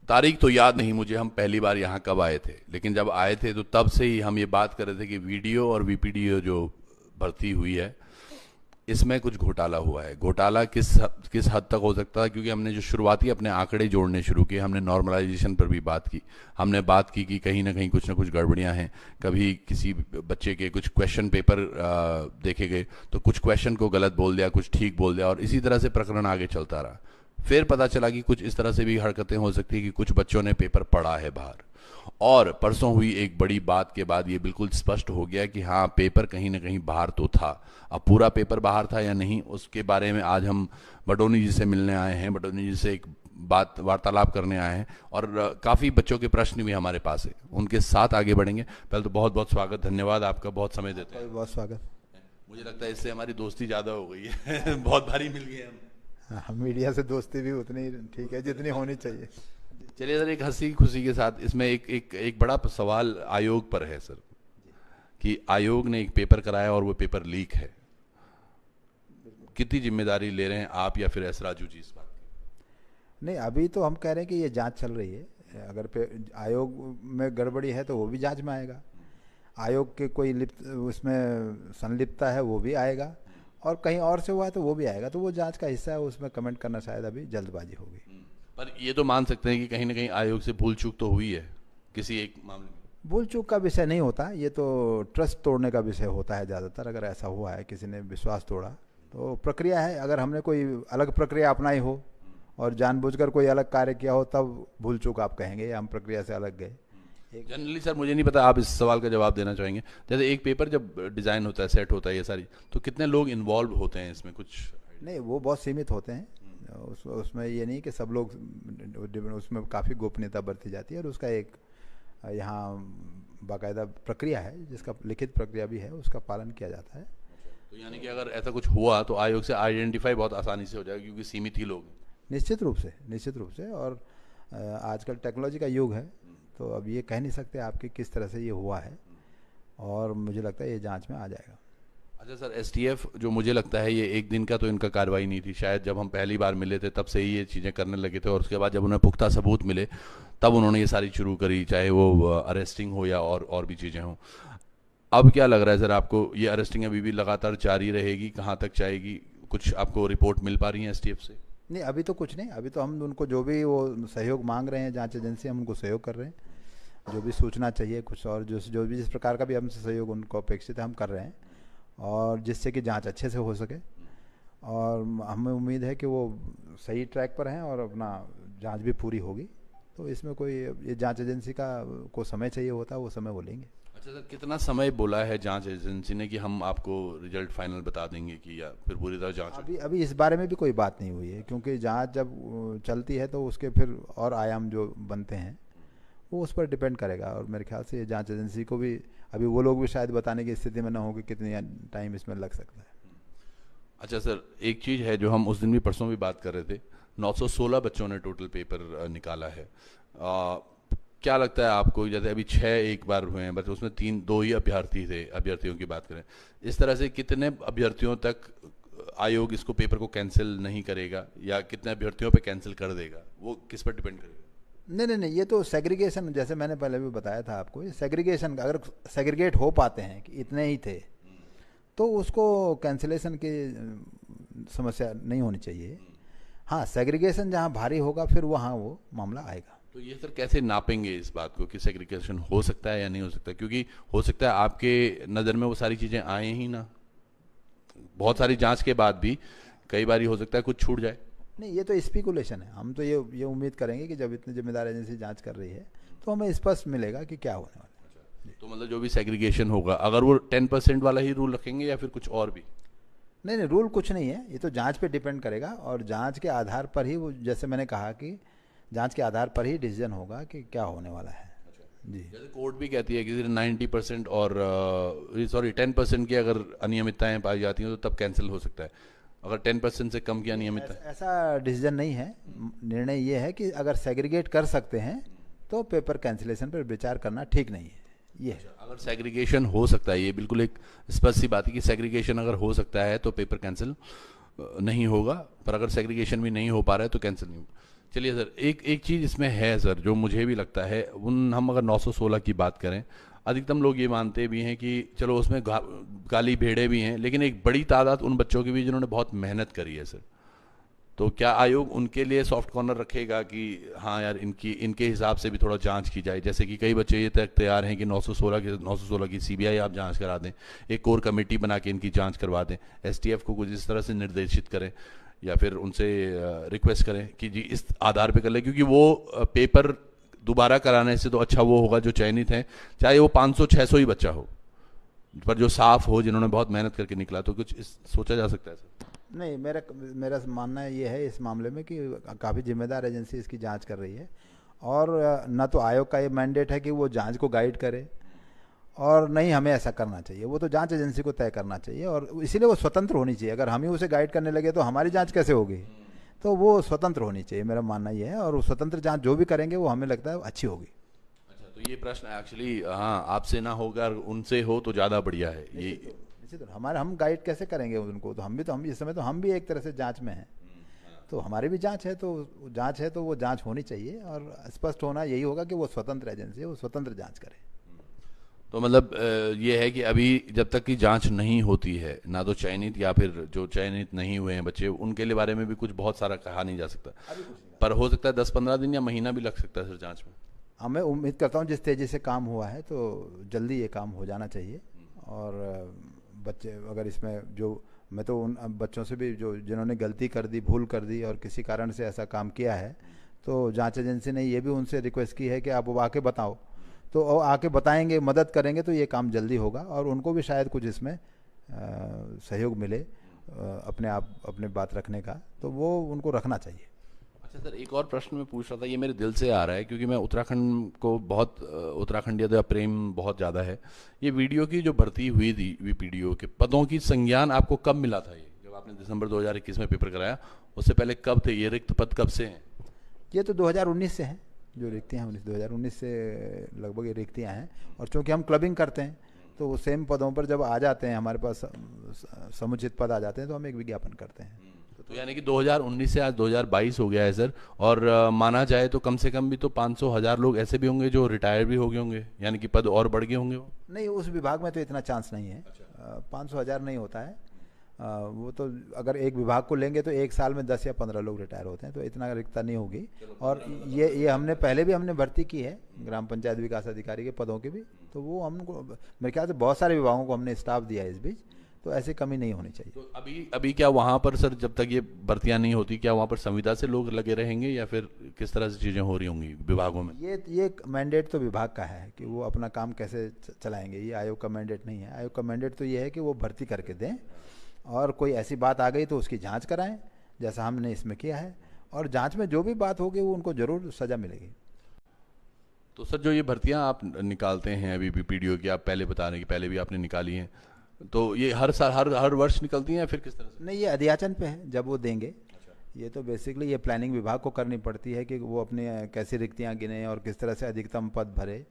तारीख तो याद नहीं मुझे, हम पहली बार यहाँ कब आए थे, लेकिन जब आए थे तो तब से ही हम ये बात कर रहे थे कि वीडियो और वीपीडीओ जो भर्ती हुई है इसमें कुछ घोटाला हुआ है। घोटाला किस हद तक हो सकता है, क्योंकि हमने जो शुरुआती अपने आंकड़े जोड़ने शुरू किए, हमने नॉर्मलाइजेशन पर भी बात की, हमने बात की कि कहीं ना कहीं कुछ ना कुछ गड़बड़ियां हैं। कभी किसी बच्चे के कुछ क्वेश्चन पेपर देखे गए तो कुछ क्वेश्चन को गलत बोल दिया, कुछ ठीक बोल दिया, और इसी तरह से प्रकरण आगे चलता रहा। फिर पता चला कि कुछ इस तरह से भी हरकतें हो सकती है कि कुछ बच्चों ने पेपर पढ़ा है बाहर। और परसों हुई एक बड़ी बात के बाद ये बिल्कुल स्पष्ट हो गया कि हाँ, पेपर कहीं ना कहीं बाहर तो था। अब पूरा पेपर बाहर था या नहीं, उसके बारे में आज हम बडोनी जी से मिलने आए हैं, बडोनी जी से एक बात वार्तालाप करने आए हैं, और काफ़ी बच्चों के प्रश्न भी हमारे पास है, उनके साथ आगे बढ़ेंगे। पहले तो बहुत बहुत स्वागत, धन्यवाद आपका, बहुत समय देते हैं। बहुत स्वागत। मुझे लगता है इससे हमारी दोस्ती ज़्यादा हो गई है बहुत भारी मिल गई हम। हम मीडिया से दोस्ती भी उतनी ठीक है जितनी होनी चाहिए। चलिए सर, एक हंसी खुशी के साथ इसमें एक बड़ा सवाल आयोग पर है सर, कि आयोग ने एक पेपर कराया और वो पेपर लीक है। कितनी जिम्मेदारी ले रहे हैं आप या फिर एस राजू जी इस बात की? नहीं, अभी तो हम कह रहे हैं कि ये जांच चल रही है। अगर आयोग में गड़बड़ी है तो वो भी जांच में आएगा। आयोग के कोई उसमें संलिप्तता है वो भी आएगा, और कहीं और से हुआ है तो वो भी आएगा। तो वो जांच का हिस्सा है, उसमें कमेंट करना शायद अभी जल्दबाजी होगी। पर ये तो मान सकते हैं कि कहीं ना कहीं आयोग से भूल चूक तो हुई है किसी एक मामले में। भूल चूक का विषय नहीं होता, ये तो ट्रस्ट तोड़ने का विषय होता है ज़्यादातर। अगर ऐसा हुआ है, किसी ने विश्वास तोड़ा, तो प्रक्रिया है। अगर हमने कोई अलग प्रक्रिया अपनाई हो और जानबूझकर कोई अलग कार्य किया हो, तब भूल चूक आप कहेंगे, हम प्रक्रिया से अलग गए। जनरली सर मुझे नहीं पता, आप इस सवाल का जवाब देना चाहेंगे। जैसे एक पेपर जब डिज़ाइन होता है, सेट होता है, ये सारी, तो कितने लोग इन्वॉल्व होते हैं इसमें? कुछ नहीं, वो बहुत सीमित होते हैं। उसमें ये नहीं कि सब लोग, उसमें काफ़ी गोपनीयता बरती जाती है, और उसका एक यहाँ बाकायदा प्रक्रिया है, जिसका लिखित प्रक्रिया भी है, उसका पालन किया जाता है। तो यानी कि अगर ऐसा कुछ हुआ तो आयोग से आइडेंटिफाई बहुत आसानी से हो जाएगा, क्योंकि सीमित ही लोग हैं। निश्चित रूप से, निश्चित रूप से। और आजकल टेक्नोलॉजी का युग है, तो अब ये कह नहीं सकते आपके किस तरह से ये हुआ है, और मुझे लगता है ये जांच में आ जाएगा। अच्छा सर, एसटीएफ जो मुझे लगता है ये एक दिन का तो इनका कार्रवाई नहीं थी, शायद जब हम पहली बार मिले थे तब से ही ये चीज़ें करने लगे थे, और उसके बाद जब उन्हें पुख्ता सबूत मिले तब उन्होंने ये सारी शुरू करी, चाहे वो अरेस्टिंग हो या और भी चीज़ें हों। अब क्या लग रहा है सर आपको, ये अरेस्टिंग अभी भी लगातार जारी रहेगी, कहाँ तक जाएगी? कुछ आपको रिपोर्ट मिल पा रही है एसटीएफ से? नहीं, अभी तो कुछ नहीं। अभी तो हम उनको जो भी वो सहयोग मांग रहे हैं, जांच एजेंसी, हम उनको सहयोग कर रहे हैं। जो भी सूचना चाहिए, कुछ और जो भी जिस प्रकार का भी हमसे सहयोग उनको अपेक्षित है, हम कर रहे हैं, और जिससे कि जांच अच्छे से हो सके। और हमें उम्मीद है कि वो सही ट्रैक पर हैं और अपना जांच भी पूरी होगी। तो इसमें कोई, ये जांच एजेंसी को समय चाहिए होता है, वो समय वो लेंगे। अच्छा सर, कितना समय बोला है जांच एजेंसी ने कि हम आपको रिजल्ट फाइनल बता देंगे, कि या फिर पूरी तरह जांच? अभी इस बारे में भी कोई बात नहीं हुई है, क्योंकि जांच जब चलती है तो उसके फिर और आयाम जो बनते हैं वो उस पर डिपेंड करेगा। और मेरे ख्याल से ये जांच एजेंसी को भी, अभी वो लोग भी शायद बताने की स्थिति में ना हो कि कितनी टाइम इसमें लग सकता है। अच्छा सर, एक चीज़ है जो हम उस दिन भी, परसों भी बात कर रहे थे, 916 बच्चों ने टोटल पेपर निकाला है। क्या लगता है आपको, जैसे अभी 6 एक बार हुए हैं, बस उसमें 2 ही अभ्यर्थी थे, अभ्यर्थियों की बात करें, इस तरह से कितने अभ्यर्थियों तक आयोग इसको पेपर को कैंसिल नहीं करेगा, या कितने अभ्यर्थियों पे कैंसिल कर देगा, वो किस पर डिपेंड करेगा? नहीं, ये तो सेग्रीगेशन, जैसे मैंने पहले भी बताया था आपको, ये सेग्रीगेशन का, अगर सेग्रीगेट हो पाते हैं कि इतने ही थे, तो उसको कैंसिलेशन की समस्या नहीं होनी चाहिए। हाँ, सेग्रीगेशन जहाँ भारी होगा फिर वहाँ वो मामला आएगा। तो ये सर कैसे नापेंगे इस बात को कि सेग्रीगेशन हो सकता है या नहीं हो सकता? क्योंकि हो सकता है आपके नज़र में वो सारी चीज़ें आए ही ना, बहुत सारी जांच के बाद भी कई बार हो सकता है कुछ छूट जाए। नहीं, ये तो स्पेकुलेशन है। हम तो ये उम्मीद करेंगे कि जब इतनी जिम्मेदार एजेंसी जांच कर रही है तो हमें स्पष्ट मिलेगा कि क्या होने वाला है। तो मतलब जो भी सेग्रीगेशन होगा, अगर वो 10% वाला ही रूल रखेंगे या फिर कुछ और भी? नहीं, रूल कुछ नहीं है, ये तो जांच पे डिपेंड करेगा, और जांच के आधार पर ही वो, जैसे मैंने कहा कि जांच के आधार पर ही डिसीजन होगा कि क्या होने वाला है। जी, जैसे कोर्ट भी कहती है कि 90% और 10% की अगर अनियमितताएं पाई जाती हैं तो तब कैंसिल हो सकता है, अगर 10% से कम की अनियमितता। ऐसा डिसीजन नहीं है। निर्णय ये है कि अगर सेग्रीगेट कर सकते हैं तो पेपर कैंसिलेशन पर विचार करना ठीक नहीं है। ये है। अगर सेग्रीगेशन हो सकता है, ये बिल्कुल एक स्पष्ट सी बात है कि सेग्रीगेशन अगर हो सकता है तो पेपर कैंसिल नहीं होगा, पर अगर सेग्रीगेशन भी नहीं हो पा रहा है तो कैंसिल नहीं होगा। चलिए सर, एक एक चीज़ इसमें है सर जो मुझे भी लगता है, उन हम अगर 916 की बात करें, अधिकतम लोग ये मानते भी हैं कि चलो उसमें गाली भेड़े भी हैं, लेकिन एक बड़ी तादाद उन बच्चों की भी जिन्होंने बहुत मेहनत करी है सर। तो क्या आयोग उनके लिए सॉफ्ट कॉर्नर रखेगा कि हाँ यार इनके हिसाब से भी थोड़ा जांच की जाए? जैसे कि कई बच्चे ये तक तैयार हैं कि 916 की सीबीआई आप जांच करा दें, एक कोर कमेटी बना के इनकी जांच करवा दें, एसटीएफ को कुछ इस तरह से निर्देशित करें या फिर उनसे रिक्वेस्ट करें कि जी इस आधार पे कर ले, क्योंकि वो पेपर दोबारा कराने से तो अच्छा वो होगा जो चयनित हैं, चाहे वो 500-600 ही बच्चा हो, पर जो साफ हो, जिन्होंने बहुत मेहनत करके निकला। तो कुछ सोचा जा सकता है सर? नहीं, मेरा मेरा मानना ये है इस मामले में कि काफ़ी जिम्मेदार एजेंसी इसकी जांच कर रही है, और न तो आयोग का ये मैंडेट है कि वो जांच को गाइड करे, और नहीं हमें ऐसा करना चाहिए। वो तो जांच एजेंसी को तय करना चाहिए, और इसीलिए वो स्वतंत्र होनी चाहिए। अगर हम ही उसे गाइड करने लगे तो हमारी जांच कैसे होगी? तो वो स्वतंत्र होनी चाहिए, मेरा मानना ये है, और वो स्वतंत्र जांच जो भी करेंगे वो हमें लगता है अच्छी होगी। अच्छा, तो ये प्रश्न एक्चुअली हाँ आपसे ना होकर उनसे हो तो ज़्यादा बढ़िया है ये। निश्चित हमारे हम गाइड कैसे करेंगे उनको? तो हम इस समय तो हम भी एक तरह से जांच में हैं, तो हमारी भी जांच है, तो वो जांच होनी चाहिए, और स्पष्ट होना यही होगा कि वो स्वतंत्र एजेंसी है, वो स्वतंत्र जांच करे। तो मतलब ये है कि अभी जब तक की जांच नहीं होती है, ना तो चयनित या फिर जो चयनित नहीं हुए हैं बच्चे, उनके लिए बारे में भी कुछ बहुत सारा कहा नहीं जा सकता, पर हो सकता है 10-15 दिन या महीना भी लग सकता है सर जांच में। हाँ, मैं उम्मीद करता हूँ जिस तेज़ी से काम हुआ है तो जल्दी ये काम हो जाना चाहिए। और बच्चे अगर इसमें जो, मैं तो उन बच्चों से भी जो जिन्होंने गलती कर दी, भूल कर दी और किसी कारण से ऐसा काम किया है, तो जांच एजेंसी ने ये भी उनसे रिक्वेस्ट की है कि आप वो आके बताओ, तो वो आके बताएंगे, मदद करेंगे, तो ये काम जल्दी होगा, और उनको भी शायद कुछ इसमें सहयोग मिले अपने बात रखने का, तो वो उनको रखना चाहिए। अच्छा सर, एक और प्रश्न मैं पूछ रहा था, ये मेरे दिल से आ रहा है क्योंकि मैं उत्तराखंड को बहुत उत्तराखंडीयता का प्रेम बहुत ज़्यादा है। ये वीडियो की जो भर्ती हुई थी वीपीडीओ के पदों की संज्ञान आपको कब मिला था? ये जब आपने दिसंबर 2021 में पेपर कराया, उससे पहले कब थे ये रिक्त पद, कब से हैं? ये तो 2019 से हैं, जो रिक्तियाँ हैं 2019 से लगभग ये रिक्तियाँ हैं, और चूँकि हम क्लबिंग करते हैं तो वो सेम पदों पर जब आ जाते हैं, हमारे पास समुचित पद आ जाते हैं, तो हम एक विज्ञापन करते हैं। तो यानी कि 2019 से आज 2022 हो गया है सर, और माना जाए तो कम से कम भी तो 500-1000 लोग ऐसे भी होंगे जो रिटायर भी हो गए होंगे, यानी कि पद और बढ़ गए होंगे वो? नहीं, उस विभाग में तो इतना चांस नहीं है। 500-1000 नहीं होता है। वो तो अगर एक विभाग को लेंगे तो एक साल में 10 या 15 लोग रिटायर होते हैं, तो इतना रिक्तता नहीं होगी। और ये हमने पहले भी हमने भर्ती की है ग्राम पंचायत विकास अधिकारी के पदों की भी, तो वो हमको मेरे ख्याल से बहुत सारे विभागों को हमने स्टाफ दिया है इस बीच, तो ऐसी कमी नहीं होनी चाहिए। तो अभी क्या वहाँ पर सर जब तक ये भर्तियाँ नहीं होती, क्या वहाँ पर संविदा से लोग लगे रहेंगे या फिर किस तरह से चीज़ें हो रही होंगी विभागों में? ये मैंडेट तो विभाग का है कि वो अपना काम कैसे चलाएंगे, ये आयोग का मैंडेट नहीं है। आयोग का मैंडेट तो ये है कि वो भर्ती करके दें, और कोई ऐसी बात आ गई तो उसकी जांच कराएं, जैसा हमने इसमें किया है, और जांच में जो भी बात होगी वो उनको जरूर सजा मिलेगी। तो सर जो ये भर्तियां आप निकालते हैं अभी भी पीडीओ की, आप पहले बता रहे हैं कि पहले भी आपने निकाली हैं, तो ये हर साल हर वर्ष निकलती हैं या फिर किस तरह से? नहीं, ये अध्याचन पे है जब वो देंगे। ये तो बेसिकली ये प्लानिंग विभाग को करनी पड़ती है कि वो अपने कैसी रिक्तियाँ गिने और किस तरह से अधिकतम पद भरे,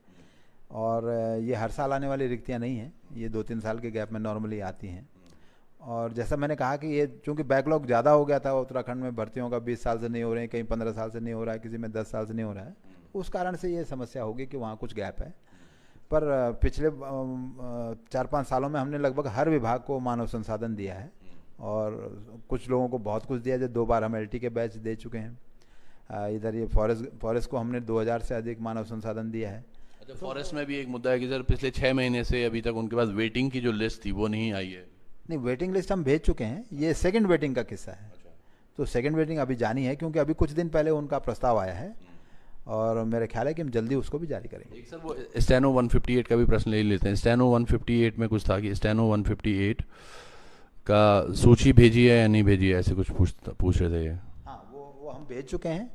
और ये हर साल आने वाली रिक्तियाँ नहीं हैं, ये 2-3 साल के गैप में नॉर्मली आती हैं। और जैसा मैंने कहा कि ये चूंकि बैकलॉग ज़्यादा हो गया था उत्तराखंड में, भर्तियों का 20 साल से नहीं हो रहे हैं, कहीं 15 साल से नहीं हो रहा है, किसी में 10 साल से नहीं हो रहा है, उस कारण से ये समस्या होगी कि वहाँ कुछ गैप है। पर पिछले 4-5 सालों में हमने लगभग हर विभाग को मानव संसाधन दिया है, और कुछ लोगों को बहुत कुछ दिया, जो 2 बार हम LT के बैच दे चुके हैं। इधर ये फॉरेस्ट को हमने 2000 से अधिक मानव संसाधन दिया है। अच्छा, फॉरेस्ट में भी एक मुद्दा है कि सर पिछले 6 महीने से अभी तक उनके पास वेटिंग की जो लिस्ट थी वो नहीं आई है। नहीं, वेटिंग लिस्ट हम भेज चुके हैं, ये सेकंड वेटिंग का किस्सा है। तो सेकंड वेटिंग अभी जानी है, क्योंकि अभी कुछ दिन पहले उनका प्रस्ताव आया है, और मेरे ख्याल है कि हम जल्दी उसको भी जारी करेंगे। एक सर वो स्टेनो 158 का भी प्रश्न ले लेते हैं। स्टेनो 158 में कुछ था कि स्टेनो 158 का सूची भेजी है या नहीं भेजी है, ऐसे कुछ पूछ रहे थे ये। हाँ, वो हम भेज चुके हैं,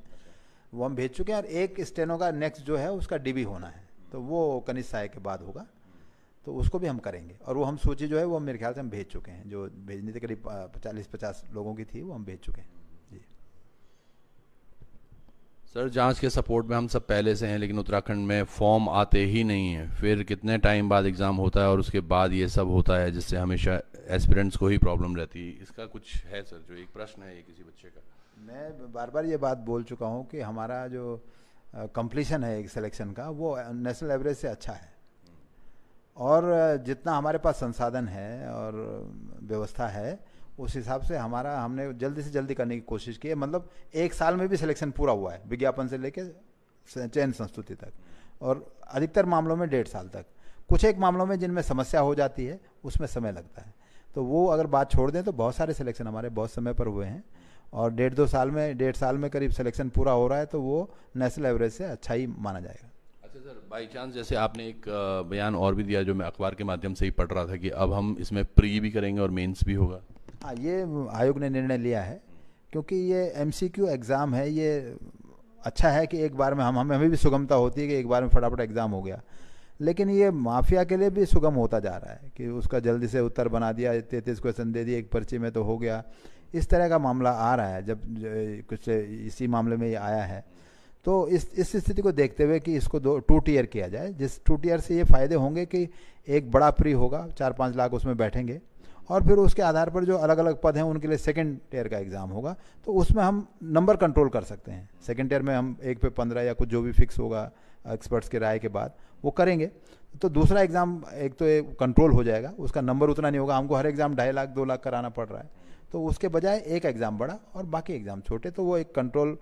और एक स्टेनो का नेक्स्ट जो है उसका DB होना है, तो वो कनिष्ठ सहायक के बाद होगा, तो उसको भी हम करेंगे। और वो हम सूची जो है वो मेरे ख्याल से हम भेज चुके हैं, जो भेजनी थी करीब 40-50 लोगों की थी, वो हम भेज चुके हैं जी। सर जांच के सपोर्ट में हम सब पहले से हैं, लेकिन उत्तराखंड में फॉर्म आते ही नहीं है, फिर कितने टाइम बाद एग्ज़ाम होता है और उसके बाद ये सब होता है, जिससे हमेशा एस्पिरेंट्स को ही प्रॉब्लम रहती है। इसका कुछ है सर? जो एक प्रश्न है ये किसी बच्चे का। मैं बार बार ये बात बोल चुका हूँ कि हमारा जो कंप्लीशन है एक सिलेक्शन का वो नेशनल एवरेज से अच्छा है। और जितना हमारे पास संसाधन है और व्यवस्था है उस हिसाब से हमने जल्दी से जल्दी करने की कोशिश की है। मतलब एक साल में भी सिलेक्शन पूरा हुआ है, विज्ञापन से लेके चयन संस्तुति तक, और अधिकतर मामलों में 1.5 साल तक। कुछ एक मामलों में जिनमें समस्या हो जाती है उसमें समय लगता है, तो वो अगर बात छोड़ दें तो बहुत सारे सिलेक्शन हमारे बहुत समय पर हुए हैं, और 1.5 साल में करीब सिलेक्शन पूरा हो रहा है, तो वो नेशनल एवरेज से अच्छा ही माना जाएगा। अच्छा सर, बाई चांस जैसे आपने एक बयान और भी दिया जो मैं अखबार के माध्यम से ही पढ़ रहा था कि अब हम इसमें प्री भी करेंगे और मेंस भी होगा। हाँ, ये आयोग ने निर्णय लिया है, क्योंकि ये एमसीक्यू एग्ज़ाम है। ये अच्छा है कि एक बार में हमें भी सुगमता होती है कि एक बार में फटाफट एग्ज़ाम हो गया, लेकिन ये माफिया के लिए भी सुगम होता जा रहा है कि उसका जल्दी से उत्तर बना दिया, 33 क्वेश्चन दे दिए एक पर्ची में तो हो गया। इस तरह का मामला आ रहा है। जब कुछ इसी मामले में ये आया है, तो इस स्थिति को देखते हुए कि इसको 2 टियर किया जाए, जिस 2 टियर से ये फ़ायदे होंगे कि एक बड़ा प्री होगा, 4-5 लाख उसमें बैठेंगे, और फिर उसके आधार पर जो अलग अलग पद हैं उनके लिए सेकंड टियर का एग्ज़ाम होगा, तो उसमें हम नंबर कंट्रोल कर सकते हैं। सेकंड टियर में हम 1 पे 15 या कुछ जो भी फिक्स होगा एक्सपर्ट्स की राय के बाद वो करेंगे, तो दूसरा एग्ज़ाम एक तो एक कंट्रोल हो जाएगा, उसका नंबर उतना नहीं होगा। हमको हर एग्ज़ाम 2.5 लाख 2 लाख कराना पड़ रहा है, तो उसके बजाय एक एग्ज़ाम बड़ा और बाकी एग्ज़ाम छोटे, तो वो एक कंट्रोल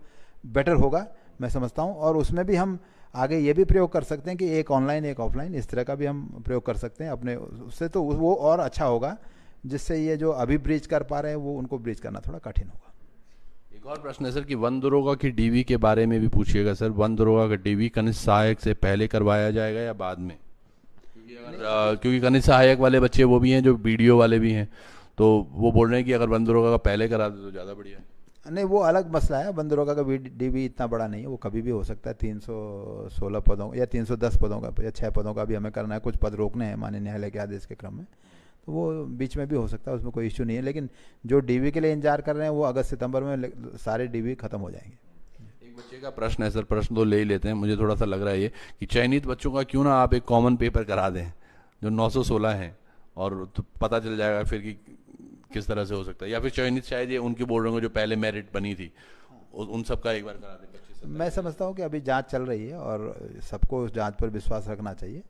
बेटर होगा मैं समझता हूँ। और उसमें भी हम आगे ये भी प्रयोग कर सकते हैं कि एक ऑनलाइन एक ऑफलाइन, इस तरह का भी हम प्रयोग कर सकते हैं अपने उससे, तो वो और अच्छा होगा, जिससे ये जो अभी ब्रीच कर पा रहे हैं वो उनको ब्रीच करना थोड़ा कठिन होगा। एक और प्रश्न है सर कि वन दरोगा की डीवी के बारे में भी पूछिएगा सर। वन दरोगा का डीवी कनिष्ठ सहायक से पहले करवाया जाएगा या बाद में? क्योंकि कनिष्ठ सहायक वाले बच्चे वो भी हैं जो बीडीओ वाले भी हैं, तो वो बोल रहे हैं कि अगर वन दरोगा का पहले करा दे तो ज़्यादा बढ़िया है। नहीं, वो अलग मसला है। वन दरोगा का डीवी इतना बड़ा नहीं है, वो कभी भी हो सकता है। 316 पदों या 310 पदों का या 6 पदों का भी हमें करना है, कुछ पद रोकने हैं माननीय न्यायालय के आदेश के क्रम में, तो वो बीच में भी हो सकता है, उसमें कोई इश्यू नहीं है। लेकिन जो डीवी के लिए इंतजार कर रहे हैं वो अगस्त सितंबर में सारे डीवी खत्म हो जाएंगे। एक बच्चे का प्रश्न है सर, प्रश्न तो ले ही लेते हैं, मुझे थोड़ा सा लग रहा है ये कि चयनित बच्चों का क्यों ना आप एक कॉमन पेपर करा दें जो 916 हैं, और तो पता चल जाएगा फिर कि किस तरह से हो सकता है। या फिर चयनित शायद ये उनके बोल रहे होंगे जो पहले मेरिट बनी थी, उन सब का एक बार करा दें 25। मैं समझता हूँ कि अभी जांच चल रही है और सबको उस जांच पर विश्वास रखना चाहिए,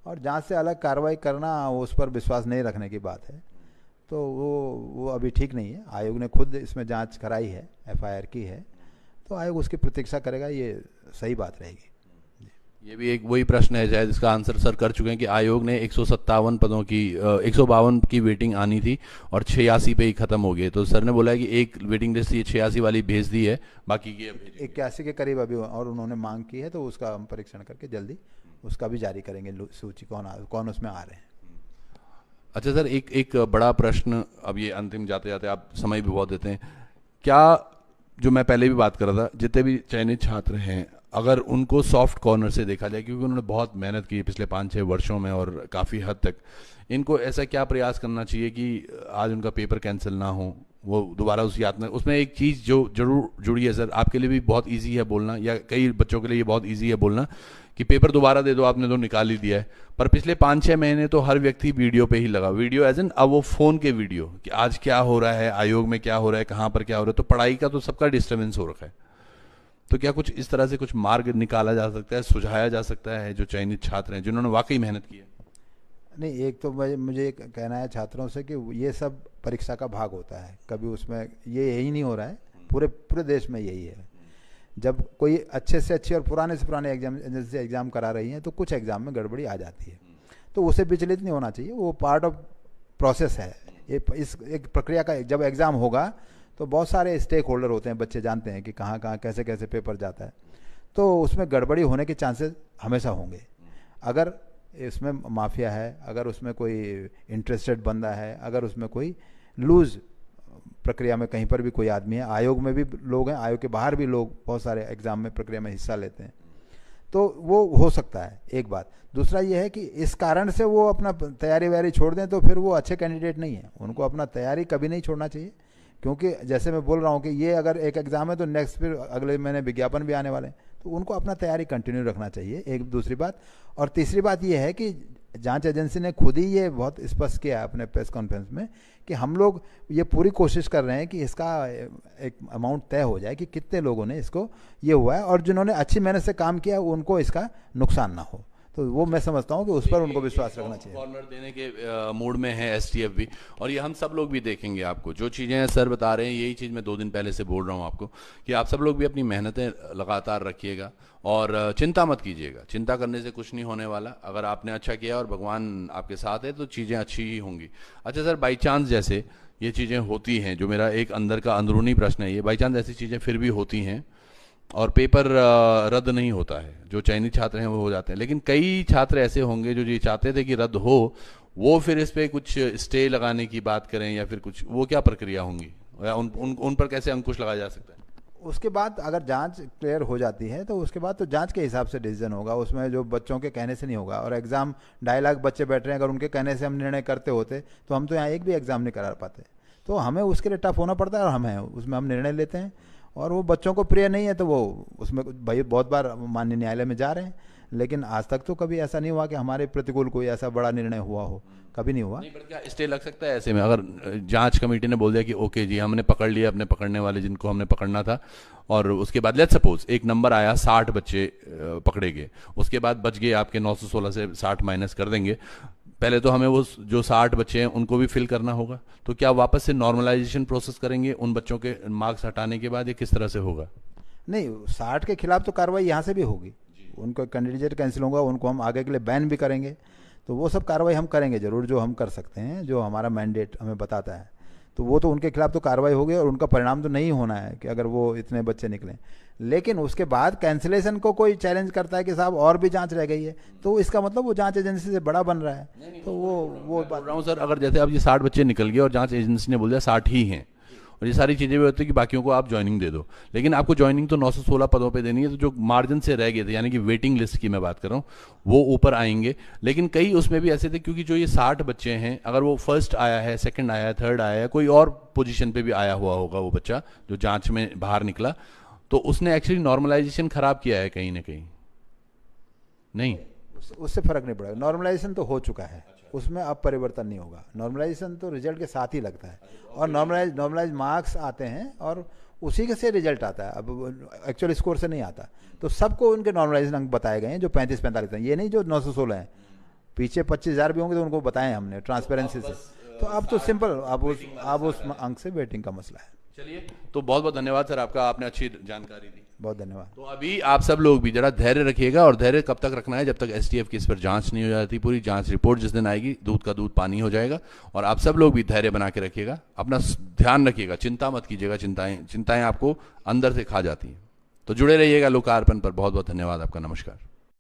और जांच से अलग कार्रवाई करना उस पर विश्वास नहीं रखने की बात है, तो वो अभी ठीक नहीं है। आयोग ने खुद इसमें जांच कराई है, एफआईआर की है, तो आयोग उसकी प्रतीक्षा करेगा, ये सही बात रहेगी। ये भी एक वही प्रश्न है शायद इसका आंसर सर कर चुके हैं कि आयोग ने 157 पदों की 152 की वेटिंग आनी थी और 86 पे ही खत्म हो गए। तो सर ने बोला है कि एक वेटिंग लिस्ट ये 86 वाली भेज दी है, बाकी की 81 के करीब अभी और उन्होंने मांग की है, तो उसका हम परीक्षण करके जल्दी उसका भी जारी करेंगे सूची, कौन उसमें आ रहे हैं। अच्छा सर, एक बड़ा प्रश्न, अब ये अंतिम जाते जाते आप समय भी बहुत देते हैं, क्या जो मैं पहले भी बात कर रहा था, जितने भी चयनित छात्र हैं अगर उनको सॉफ्ट कॉर्नर से देखा जाए, क्योंकि उन्होंने बहुत मेहनत की पिछले 5-6 वर्षों में और काफ़ी हद तक, इनको ऐसा क्या प्रयास करना चाहिए कि आज उनका पेपर कैंसिल ना हो, वो दोबारा उस याद में। उसमें एक चीज़ जो जरूर जुड़ी है सर, आपके लिए भी बहुत इजी है बोलना, या कई बच्चों के लिए ये बहुत इजी है बोलना कि पेपर दोबारा दे दो, आपने तो निकाल ही दिया है, पर पिछले 5-6 महीने तो हर व्यक्ति वीडियो पे ही लगा। वीडियो एज एन अब वो फ़ोन के वीडियो कि आज क्या हो रहा है, आयोग में क्या हो रहा है, कहाँ पर क्या हो रहा है, तो पढ़ाई का तो सबका डिस्टर्बेंस हो रखा है। तो क्या कुछ इस तरह से कुछ मार्ग निकाला जा सकता है, सुझाया जा सकता है जो चयनित छात्र हैं जिन्होंने वाकई मेहनत की है? नहीं, एक तो मुझे कहना है छात्रों से कि ये सब परीक्षा का भाग होता है, कभी उसमें ये यही नहीं हो रहा है, पूरे देश में यही है। जब कोई अच्छे से अच्छे और पुराने से पुराने एग्जाम करा रही हैं, तो कुछ एग्जाम में गड़बड़ी आ जाती है, तो उसे विचलित नहीं होना चाहिए, वो पार्ट ऑफ प्रोसेस है। इस एक प्रक्रिया का जब एग्ज़ाम होगा तो बहुत सारे स्टेक होल्डर होते हैं, बच्चे जानते हैं कि कहाँ कहाँ कैसे कैसे पेपर जाता है, तो उसमें गड़बड़ी होने के चांसेस हमेशा होंगे। अगर इसमें माफिया है, अगर उसमें कोई इंटरेस्टेड बंदा है, अगर उसमें कोई लूज प्रक्रिया में कहीं पर भी कोई आदमी है, आयोग में भी लोग हैं, आयोग के बाहर भी लोग बहुत सारे एग्जाम में प्रक्रिया में हिस्सा लेते हैं, तो वो हो सकता है एक बात। दूसरा ये है कि इस कारण से वो अपना तैयारी वैयारी छोड़ दें तो फिर वो अच्छे कैंडिडेट नहीं है। उनको अपना तैयारी कभी नहीं छोड़ना चाहिए, क्योंकि जैसे मैं बोल रहा हूँ कि ये अगर एक एग्ज़ाम है तो नेक्स्ट फिर अगले महीने विज्ञापन भी आने वाले हैं, तो तो उनको अपना तैयारी कंटिन्यू रखना चाहिए, एक दूसरी बात। और तीसरी बात ये है कि जांच एजेंसी ने खुद ही ये बहुत स्पष्ट किया अपने प्रेस कॉन्फ्रेंस में कि हम लोग ये पूरी कोशिश कर रहे हैं कि इसका एक अमाउंट तय हो जाए कि कितने लोगों ने इसको ये हुआ है, और जिन्होंने अच्छी मेहनत से काम किया उनको इसका नुकसान ना हो। तो वो मैं समझता हूँ कि उस पर उनको विश्वास रखना चाहिए। कॉर्नर देने के मूड में है एसटीएफ भी, और ये हम सब लोग भी देखेंगे। आपको जो चीज़ें सर बता रहे हैं, यही चीज़ मैं 2 दिन पहले से बोल रहा हूँ आपको कि आप सब लोग भी अपनी मेहनतें लगातार रखिएगा और चिंता मत कीजिएगा। चिंता करने से कुछ नहीं होने वाला। अगर आपने अच्छा किया और भगवान आपके साथ है तो चीज़ें अच्छी ही होंगी। अच्छा सर, बाई चांस जैसे ये चीज़ें होती हैं, जो मेरा एक अंदर का अंदरूनी प्रश्न है, ये बाई चांस ऐसी चीज़ें फिर भी होती हैं और पेपर रद्द नहीं होता है, जो चयनित छात्र हैं वो हो जाते हैं, लेकिन कई छात्र ऐसे होंगे जो ये चाहते थे कि रद्द हो, वो फिर इस पे कुछ स्टे लगाने की बात करें या फिर कुछ, वो क्या प्रक्रिया होंगी या उन पर कैसे अंकुश लगाया जा सकता है? उसके बाद अगर जांच क्लियर हो जाती है तो उसके बाद तो जांच के हिसाब से डिसीजन होगा, उसमें जो बच्चों के कहने से नहीं होगा। और एग्ज़ाम 2.5 लाख बच्चे बैठ रहे हैं, अगर उनके कहने से हम निर्णय करते होते तो हम तो यहाँ एक भी एग्ज़ाम नहीं करा पाते। तो हमें उसके लिए टफ होना पड़ता है और हमें उसमें हम निर्णय लेते हैं, और वो बच्चों को प्रिय नहीं है तो वो उसमें भाई बहुत बार माननीय न्यायालय में जा रहे हैं, लेकिन आज तक तो कभी ऐसा नहीं हुआ कि हमारे प्रतिकूल कोई ऐसा बड़ा निर्णय हुआ हो, कभी नहीं हुआ। नहीं, पर क्या स्टे लग सकता है ऐसे में? अगर जांच कमेटी ने बोल दिया कि ओके जी, हमने पकड़ लिया अपने पकड़ने वाले जिनको हमने पकड़ना था, और उसके बाद लेट्स सपोज एक नंबर आया 60 बच्चे पकड़े गए, उसके बाद बच गए आपके 916 से 60 माइनस कर देंगे, पहले तो हमें वो जो 60 बच्चे हैं उनको भी फिल करना होगा, तो क्या वापस से नॉर्मलाइजेशन प्रोसेस करेंगे उन बच्चों के मार्क्स हटाने के बाद, ये किस तरह से होगा? नहीं, 60 के खिलाफ तो कार्रवाई यहाँ से भी होगी, उनको कैंडिडेट कैंसिल होगा, उनको हम आगे के लिए बैन भी करेंगे। तो वो सब कार्रवाई हम करेंगे जरूर, जो हम कर सकते हैं, जो हमारा मैंडेट हमें बताता है, तो वो तो उनके खिलाफ तो कार्रवाई होगी और उनका परिणाम तो नहीं होना है कि अगर वो इतने बच्चे निकलें। लेकिन उसके बाद कैंसिलेशन को कोई चैलेंज करता है कि साहब और भी जांच रह गई है, तो इसका मतलब वो जांच एजेंसी से बड़ा बन रहा है। तो वो बोल रहा हूँ सर, अगर जैसे अब ये 60 बच्चे निकल गए और जांच एजेंसी ने बोल दिया 60 ही हैं, और ये सारी चीज़ें भी होती है कि बाकियों को आप ज्वाइनिंग दे दो, लेकिन आपको ज्वाइनिंग तो 916 पदों पे देनी है, तो जो मार्जिन से रह गए थे, यानी कि वेटिंग लिस्ट की मैं बात कर रहा हूँ, वो ऊपर आएंगे। लेकिन कई उसमें भी ऐसे थे, क्योंकि जो ये 60 बच्चे हैं, अगर वो फर्स्ट आया है, सेकंड आया है, थर्ड आया है, कोई और पोजीशन पे भी आया हुआ होगा वो बच्चा जो जांच में बाहर निकला, तो उसने एक्चुअली नॉर्मलाइजेशन खराब किया है कहीं ना कहीं। नहीं, उससे फर्क नहीं पड़ेगा, नॉर्मलाइजेशन तो हो चुका है, उसमें अब परिवर्तन नहीं होगा। नॉर्मलाइजेशन तो रिजल्ट के साथ ही लगता है, और नॉर्मलाइज मार्क्स आते हैं और उसी के से रिजल्ट आता है, अब एक्चुअल स्कोर से नहीं आता। तो सबको उनके नॉर्मलाइजेशन अंक बताए गए हैं जो 35-45 हैं, ये नहीं जो 916 हैं। पीछे 25,000 भी होंगे तो उनको बताएं हमने ट्रांसपेरेंसी से। तो अब तो सिंपल, अब उस अंक से वेटिंग का मसला है। चलिए, तो बहुत बहुत धन्यवाद सर आपका, आपने अच्छी जानकारी दी, बहुत धन्यवाद। तो अभी आप सब लोग भी जरा धैर्य रखिएगा, और धैर्य कब तक रखना है? जब तक एसटीएफ की इस पर जांच नहीं हो जाती, पूरी जांच रिपोर्ट जिस दिन आएगी, दूध का दूध पानी हो जाएगा। और आप सब लोग भी धैर्य बना के रखिएगा, अपना ध्यान रखिएगा, चिंता मत कीजिएगा, चिंताएं आपको अंदर से खा जाती हैं। तो जुड़े रहिएगा लोकार्पण पर। बहुत बहुत धन्यवाद आपका, नमस्कार।